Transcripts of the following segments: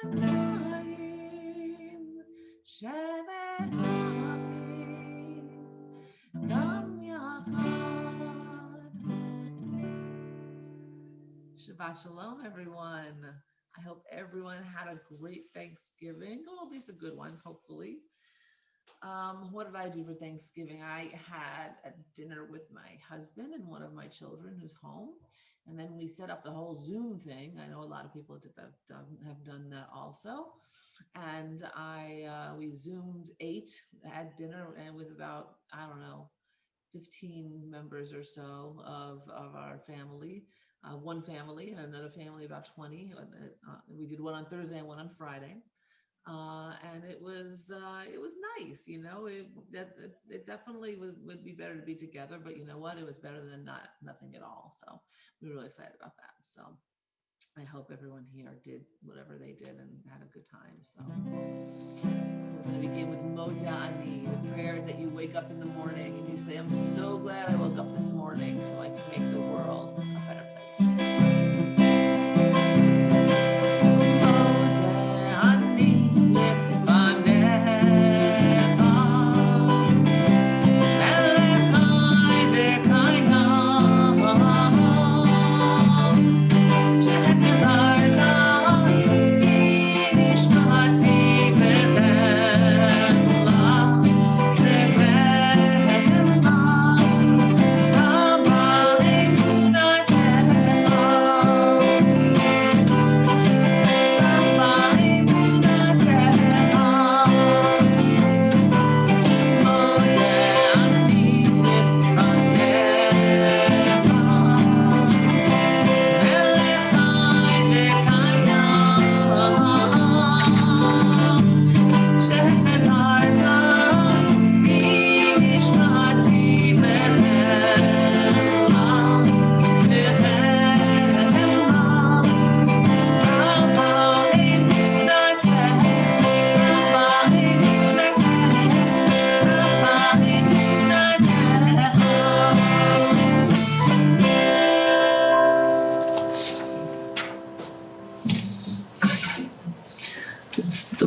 Shabbat Shalom, everyone. I hope everyone had a great Thanksgiving, or at least a good one, hopefully. What did I do for Thanksgiving? I had a dinner with my husband and one of my children who's home. And then we set up the whole Zoom thing. I know a lot of people have done that also. And we Zoomed 8, had dinner and with about, 15 members or so of our family. One family and another family, about 20. We did one on Thursday and one on Friday. And it was nice, it definitely would be better to be together, but you know what, it was better than nothing at all. So we were really excited about that. So I hope everyone here did whatever they did and had a good time. So we're going to begin with Moda Ani, the prayer that you wake up in the morning and you say, I'm so glad I woke up this morning so I can make the world a better place.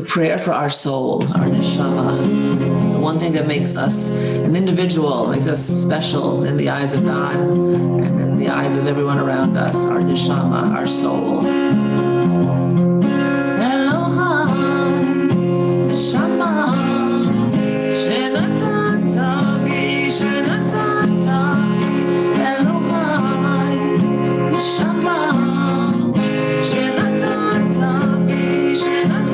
Prayer for our soul, our neshama, the one thing that makes us an individual, makes us special in the eyes of God and in the eyes of everyone around us, our neshama, our soul. Elohai, neshama, shenatata bi, shenatata bi, Elohai, neshama, shenatata bi, shenatata.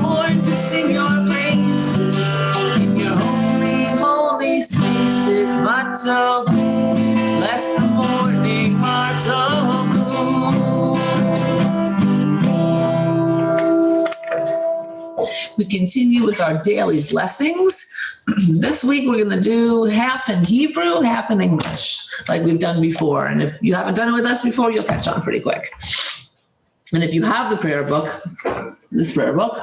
Born to sing your praises in your holy, holy spaces. Matov, bless the morning, Matov. We continue with our daily blessings. This week we're going to do half in Hebrew, half in English, like we've done before. And if you haven't done it with us before, you'll catch on pretty quick. And if you have the prayer book, this prayer book,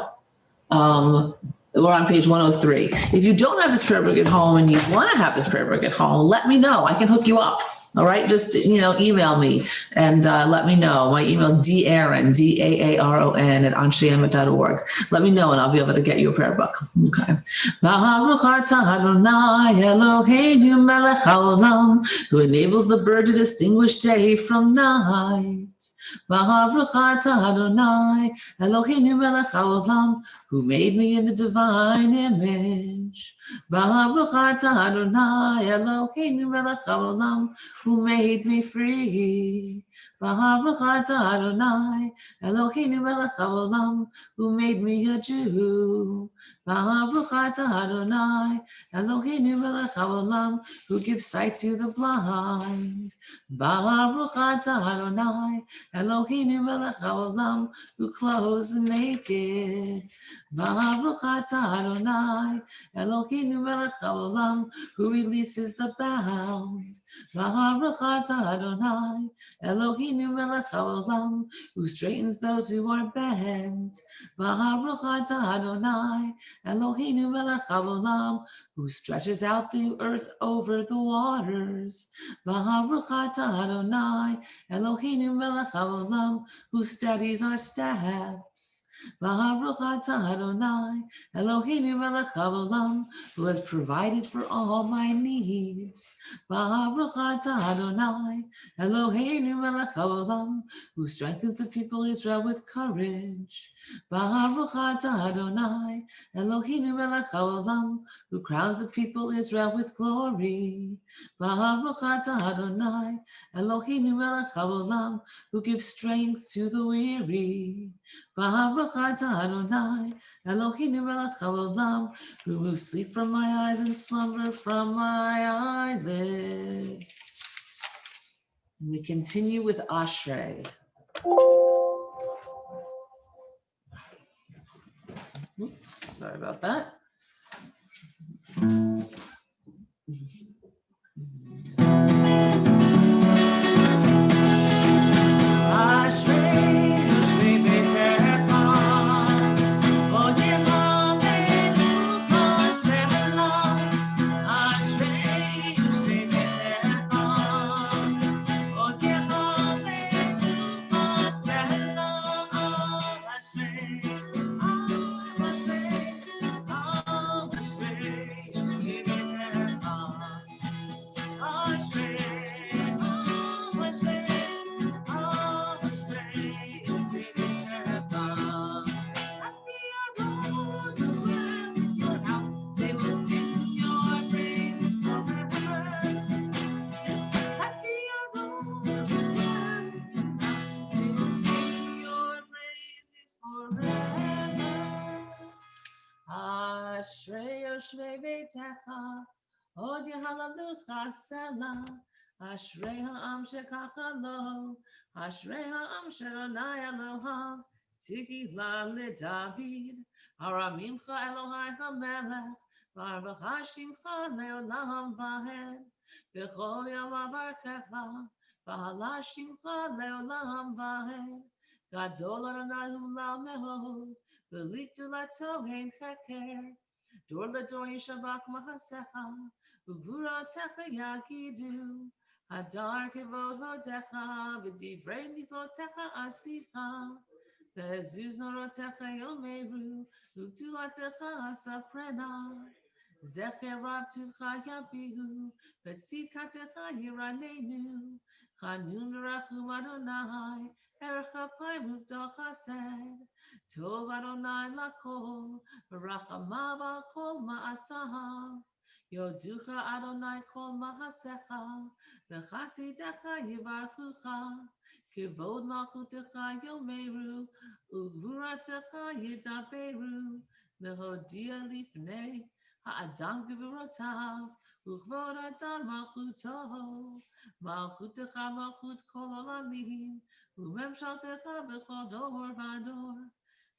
we're on page 103. If you don't have this prayer book at home and you want to have this prayer book at home, let me know. I can hook you up. All right, just email me and let me know. My email is darron, DAARON @ansheyemet.org. Let me know and I'll be able to get you a prayer book. Okay. Baruch atah Adonai Eloheinu melech haolam, who enables the bird to distinguish day from night. Baruch atah Adonai Eloheinu melech haolam, who made me in the divine image. Baruch atah Adonai Eloheinu melech haolam, who made me free. Baruch atah Adonai Eloheinu melech haolam, who made me a Jew. Baruch atah Adonai Eloheinu melech haolam, who gives sight to the blind. Baruch atah Adonai Eloheinu melech haolam, who clothes the naked. Baruch atah Adonai Eloheinu melech haolam, who releases the bound. Baruch atah Adonai Eloheinu melech haolam, who straightens those who are bent. Baruch atah Adonai Eloheinu melech haolam, who stretches out the earth over the waters. Baruch atah Adonai Eloheinu melech haolam, who steadies our steps. Baruch atah Adonai Eloheinu melech haolam, who has provided for all my needs. Baruch atah Adonai Eloheinu melech haolam, who strengthens the people Israel with courage. Baruch atah Adonai Eloheinu melech haolam, who crowns the people Israel with glory. Baruch atah Adonai Eloheinu melech haolam, who gives strength to the weary. Baruch atah Adonai Eloheinu melech haolam, who removes sleep from my eyes and slumber from my eyelids. And we continue with Ashrei. Sorry about that. Ashrei Yoshvei Beitecha, Odim Aleinu Chasela. Ashrei Yoshvei Beitecha, Odim Aleinu Chasela. Ashrei, Ashrei, Ashrei Yoshvei Beitecha. Ashrei, Ashrei. Ashrei Yoshvei Beitecha, Od Yehalalucha Sela. Ashrei ha'am shekacha lo, Ashrei ha'am she'adonai Eloham, Tigila leDavid, Haramimcha Elohai HaMelech, Baruch Hashimcha le'olam va'ed, B'chol yom avarchecha, V'halashimcha le'olam va'ed, Gadol Adonai Ulam Mehod, V'likdulato ein cheker, Dor ledor yishabach mahasecha, Ugvuratecha yagidu, Hadar kevod hodecha, V'divrei mivotecha asicha, Ve'ezuz norotecha yomeru, Ugdulatecha asaprena, Zecherav Tivcha Yabihu, Betzikatecha Yiranenu, Chanun Rachum Adonai, Erechapayim Uvdo Chesed, Tov Adonai Lakol, Rachamav Al Kol Ma'asav, Yoducha Adonai Kol Mahasecha, V'chasidecha Yivarchucha, Kivod Malchutecha Yomeru, Ugvuratecha Yidaberu, Lehodia Lifnei, Ha'adam Gevurotav, Uchvod Adam Malchuto, Malchutecha Malchut Kol Olamim, Umemshaltecha B'chol Dor Vador,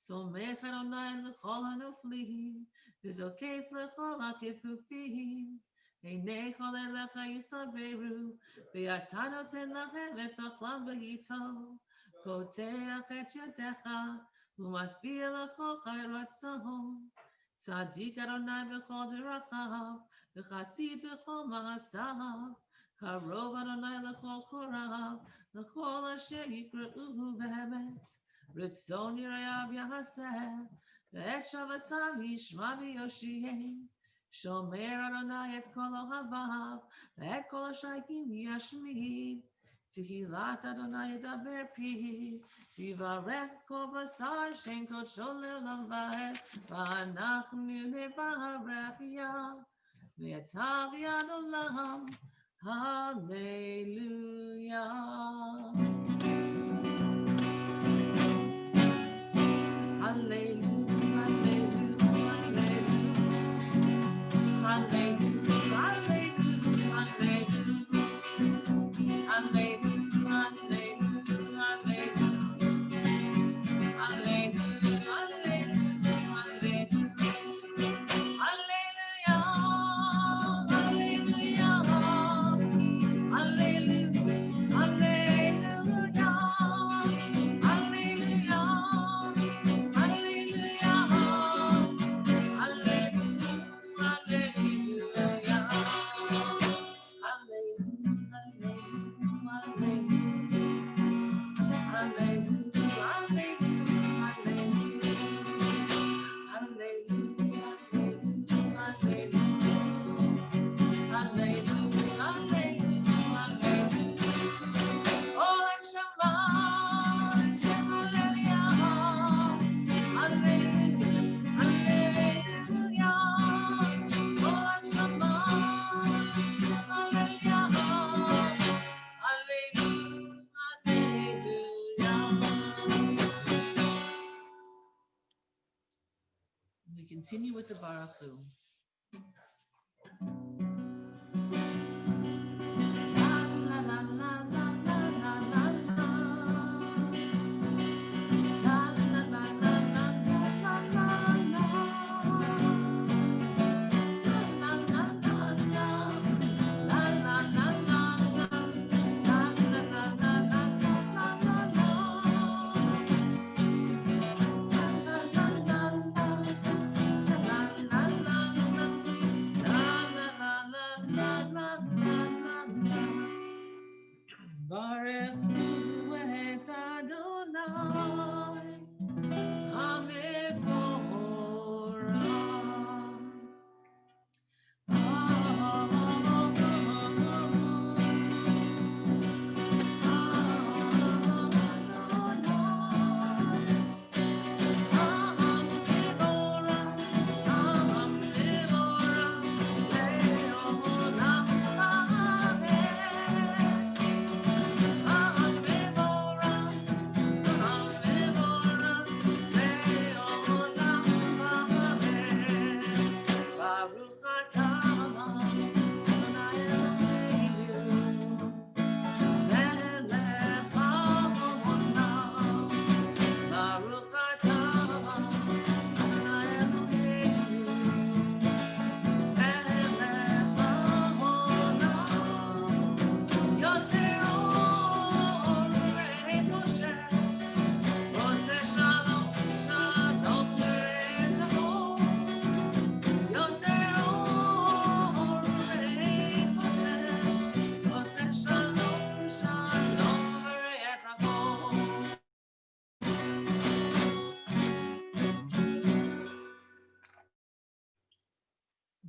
Somech Adonai L'chol HaNoflim, V'zokef L'chol HaKefufim, Einei Chol Elecha Yisaberu, V'yata Noten Lachem Et Ochlam B'yito, Poteach Et Yadecha, U'masbia L'chol Chai Ratzon, Tzadik Adonai b'chol derachav, v'chasid b'chol ma'asav, karov Adonai l'chol korav, l'chol asher yikra'uhu v'emet, ritzon yirayav yahaseh, v'et shavatav yishma v'yoshiyeh, shomer Adonai et kol ohavav, v'et kol hashaykim yashmid, Tehillat Adonai Yedaber Pi, Yivarech Kol Basar Shen Kodsho Le'olam Va'ed, Va'anachnu Nevarech Yah, Ve'yatav Yad Olam, Hallelujah. Hallelujah, hallelujah, hallelujah, hallelujah, hallelujah, hallelujah. We continue with the Baruch Hu.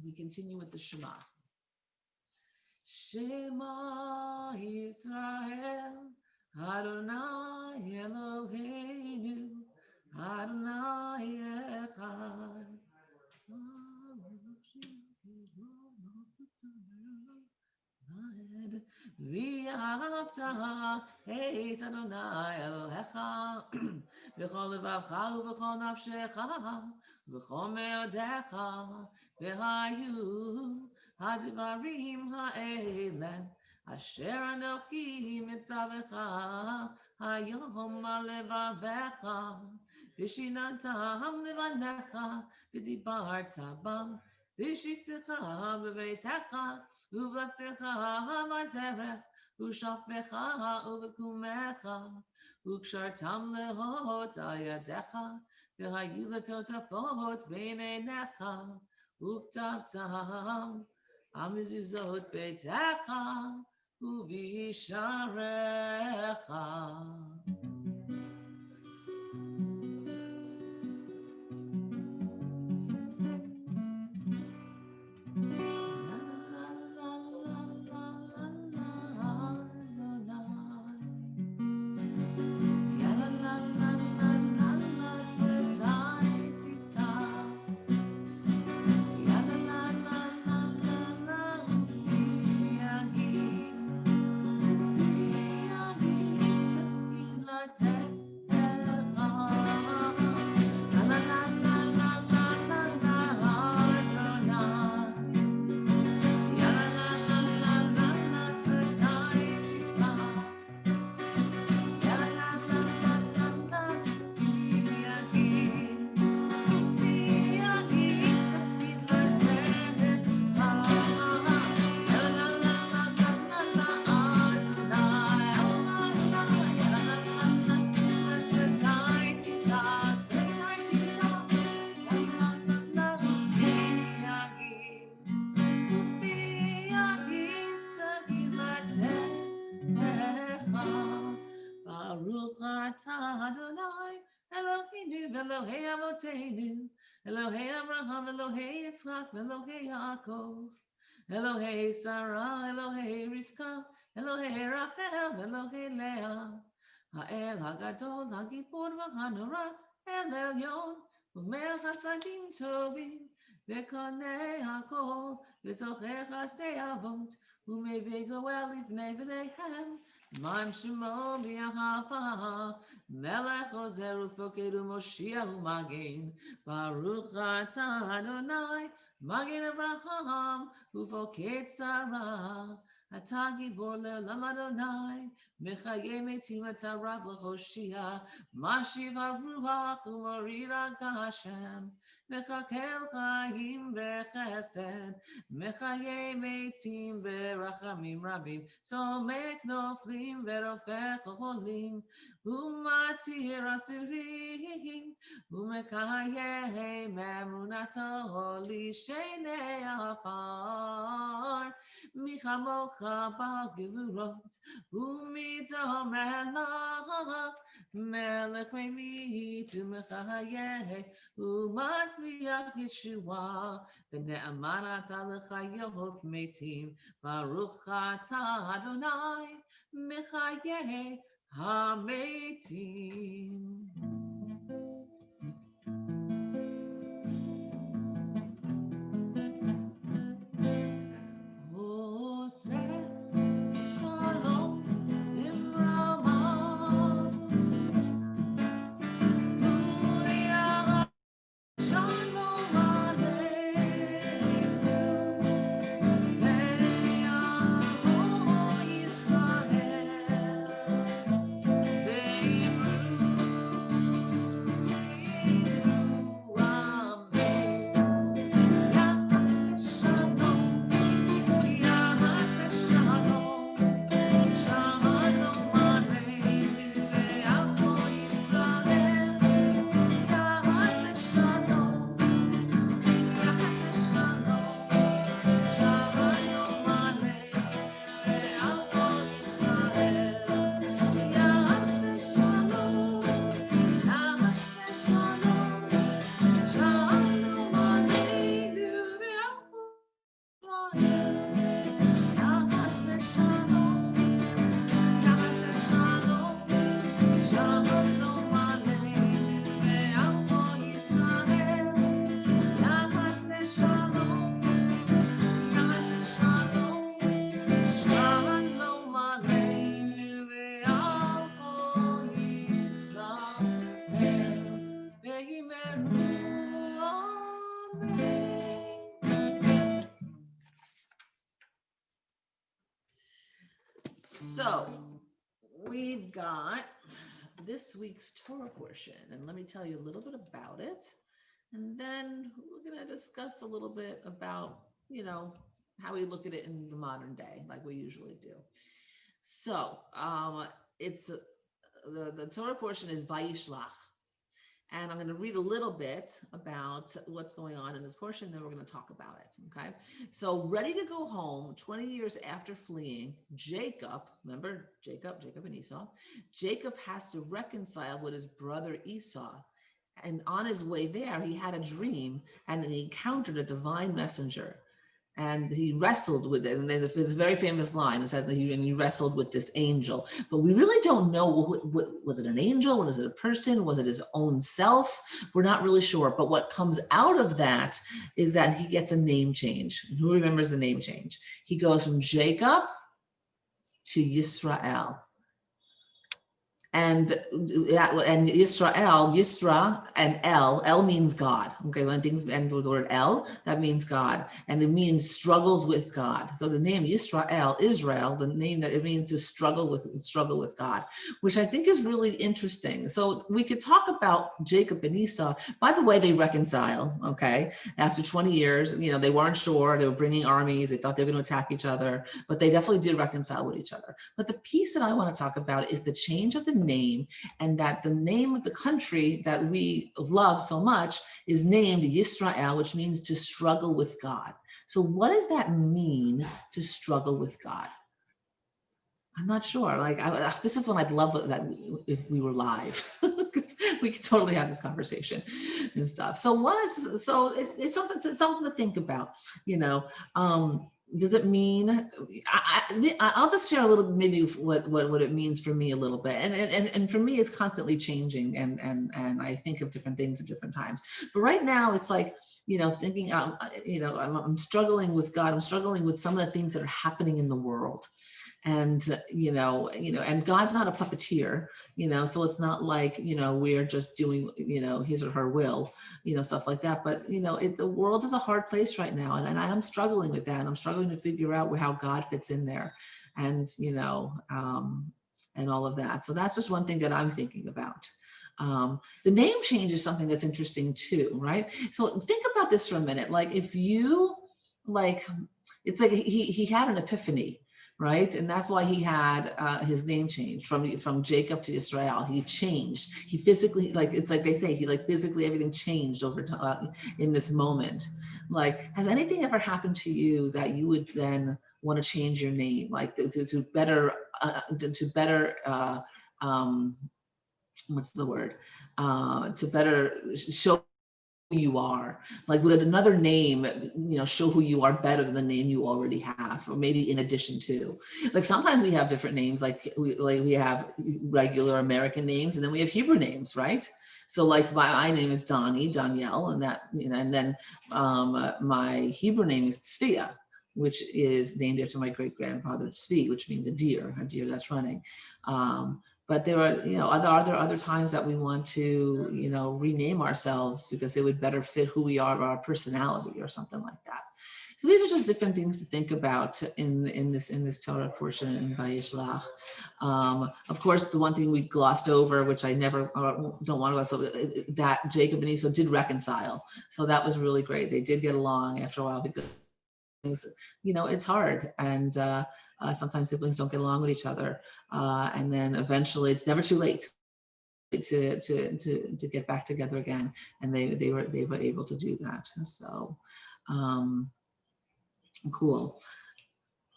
We continue with the Shema. Shema Yisrael, Adonai Eloheinu, Adonai Echad. ואהבת את אדוני אלוהיך בכל לבבך ובכל נפשך ובכל מאודיך, והיו הדברים האלה אשר אנוכי מצווך היום על לבביך, ושיננתם לבניך ודיברת בם בשבתך בביתך ובלכתך בדרך ושכבך ובקומך, וקשרתם להות על ידיך, והיו לטוטפות בין עיניך, וכתבתם על מזוזות ביתך ובשעריך. Baruch atah Adonai Eloheinu Elohei Avotenu Elohei Abraham Elohei Yitzchak Elohei Yaakov Elohei Sarah Elohei Rivka Elohei Rachel Elohei Leah Ha'el HaGadol HaGibor VaHanora El Elyon U'Melech Chasadim Tovim V'Konei HaKol V'Zocher Chasdei Avot U'Mevei Goel Livnei V'Neihem Man Shemo B'Yahava Melech Ozer U'Foked U'Moshiach U'Magen Baruch Atah Adonai Magen Avraham U'Foked Sarah Atah Gibor Le'olam Adonai Mechayei Metim Atah Rav L'Choshia Mashiv HaRuach U'Morid HaGashem Mechakel Chaim B'Chesed Mechayei Metim B'Rachamim Rabim Somek Noflim V'Rofech Cholim U'Matir Asurim U'Mekayei Me'emunato L'Shenei Afar Michamocha Ba'Gevurot U'Mido Melech Melech Me'mit U'Mechayei U'Matzmiach Yeshua V'Ne'eman Atah L'Chayot Metim Baruch Atah Adonai Mechayei HaMetim. Oseh Shalom Imramav Uriah Shalom Aleinu Ve'yavo Yisrael Ve'imru So we've got this week's Torah portion, and let me tell you a little bit about it. And then we're going to discuss a little bit about, how we look at it in the modern day, like we usually do. So it's the Torah portion is Vayishlach. And I'm going to read a little bit about what's going on in this portion, then we're going to talk about it, okay? So ready to go home, 20 years after fleeing, Jacob, remember Jacob and Esau, Jacob has to reconcile with his brother Esau. And on his way there, he had a dream and he encountered a divine messenger. And he wrestled with it. And then there's a very famous line that says that he wrestled with this angel. But we really don't know, was it an angel? Was it a person? Was it his own self? We're not really sure. But what comes out of that is that he gets a name change. And who remembers the name change? He goes from Jacob to Yisrael. And Yisrael, Yisra and El means God. Okay, when things end with the word El, that means God. And it means struggles with God. So the name Yisrael, Israel, the name that it means to struggle with God, which I think is really interesting. So we could talk about Jacob and Esau. By the way, they reconcile, okay? After 20 years, they weren't sure. They were bringing armies. They thought they were going to attack each other, but they definitely did reconcile with each other. But the piece that I want to talk about is the change of the name, and that the name of the country that we love so much is named Yisrael, which means to struggle with God. So what does that mean, to struggle with God? I'm not sure. This is when I'd love that if we were live, because we could totally have this conversation and stuff. So it's something to think about, does it mean, I'll just share a little, maybe what it means for me a little bit. And for me, it's constantly changing. And I think of different things at different times. But right now it's like, thinking, I'm struggling with God. I'm struggling with some of the things that are happening in the world. And, and God's not a puppeteer, so it's not like, we're just doing, his or her will, stuff like that. But, the world is a hard place right now. And I'm struggling with that. And I'm struggling to figure out how God fits in there and, and all of that. So that's just one thing that I'm thinking about. The name change is something that's interesting too, right? So think about this for a minute. Like if you it's like he had an epiphany, right? And that's why he had his name changed from Jacob to Israel. He changed. He physically, it's like they say, he physically everything changed over in this moment. Has anything ever happened to you that you would then want to change your name, to better what's the word? To better show who you are? Would another name, show who you are better than the name you already have, or maybe in addition to? Sometimes we have different names, we have regular American names, and then we have Hebrew names, right? So my name is Danielle, and that, and then my Hebrew name is Tzvia, which is named after my great-grandfather Tzvi, which means a deer that's running. But there are, are there other times that we want to, rename ourselves because it would better fit who we are, our personality or something like that. So these are just different things to think about in this Torah portion in Vayishlach. Of course, the one thing we glossed over, which I never don't want to gloss over, that Jacob and Esau did reconcile. So that was really great. They did get along after a while because it's hard, and sometimes siblings don't get along with each other, and then eventually it's never too late to get back together again, and they were able to do that. So cool.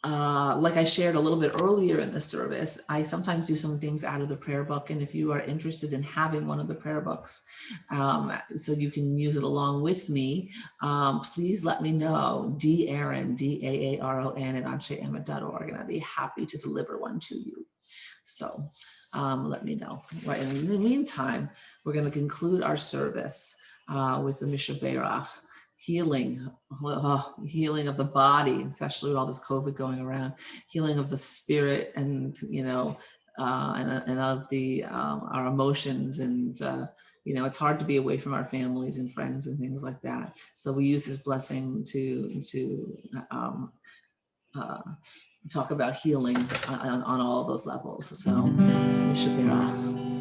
Like I shared a little bit earlier in the service, I sometimes do some things out of the prayer book. And if you are interested in having one of the prayer books, so you can use it along with me, please let me know, Arron, Daaron at ansheemet.org, and I'd be happy to deliver one to you. So let me know. Right. And in the meantime, we're going to conclude our service with the Mishaberach. Healing of the body, especially with all this COVID going around, healing of the spirit, and and of the our emotions, and it's hard to be away from our families and friends and things like that. So we use this blessing to talk about healing on all those levels. So, Shabbat.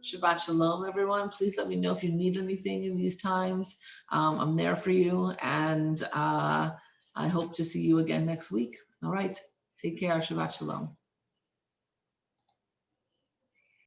Shabbat Shalom, everyone. Please let me know if you need anything in these times. I'm there for you, and I hope to see you again next week. All right. Take care. Shabbat Shalom.